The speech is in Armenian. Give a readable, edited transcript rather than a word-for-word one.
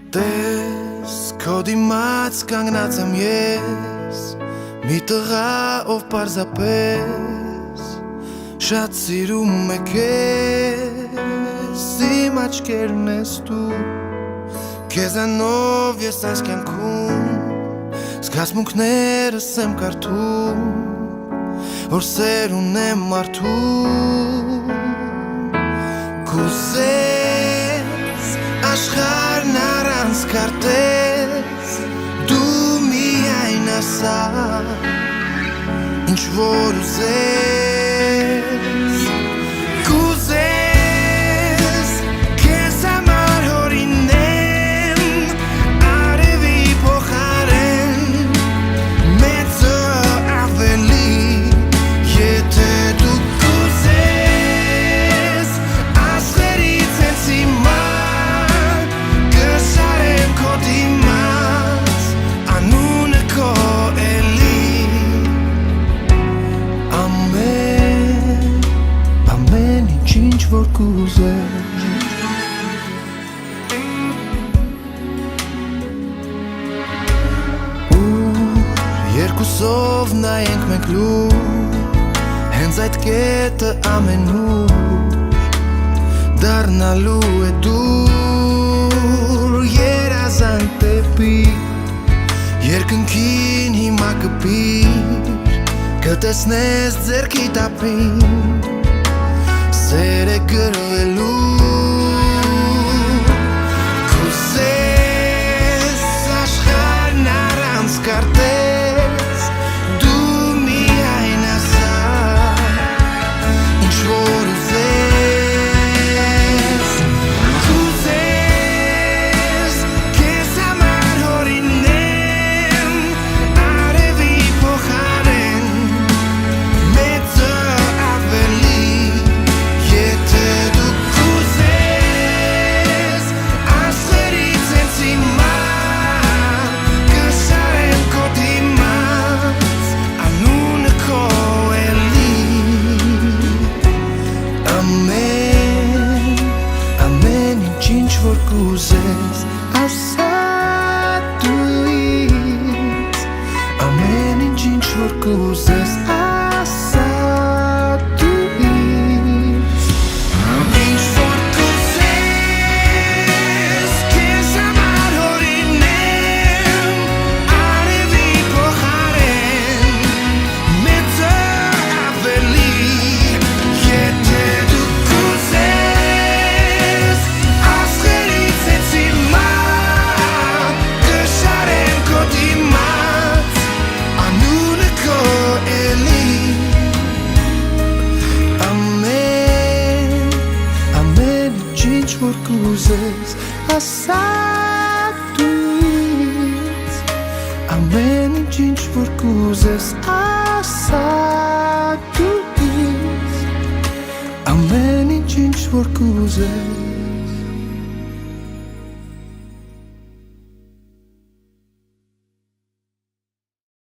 Տես քո դիմաց կանգնած եմ ես մի տղա ով պարզապես շատ սիրում է քեզ իմ աչքերն ես դու քեզանով ես այս կյանքում զգացմունքներս եմ կարդում որ սեր ունեմ մարդու կուզես աշխարհն առանց քարտեզ դու միայն ասա ինչ որ ուզես կուզես քեզ համար հորինեմ արևի փոխարեն մեծը ավելի եթե դու կուզես աշխարհից հենց հիմա կշարեմ քո դիմաց անունը քո էլի ամեն ինչ որ կուզես երկուսով նայենք մենք լուր հենց այդ կետը ամենուր դառնալու է դուր երազանք դեպի երկնքին հիմա կպիր կտեսնես ձեռքի տապին սեր է գրվելու կուզես աշխարհն առանց քարտեզ դու միայն ասա ինչ որ ուզես կուզես քեզ համար հորինեմ արևի փոխարեն մեծը ավելի եթե դու կուզես աշխարհից հենց հիմա կշարեմ քո դիմաց անունը քո էլի ամեն ինչ որ կուզես ասա դու ինձ ամեն ինչ որ կուզես ասա դու ինձ ինչ որ կուզես քեզ համար հորինեմ արևի փոխարեն մեծը ավելի եթե դու կուզես աշխարհից հենց հիմա կշարեմ քո դիմաց անունը քո էլի ամեն ինչ որ կուզես ասա դու ինձ ամեն ինչ որ կուզես ասա դու ինձ ամեն ինչ որ կուզես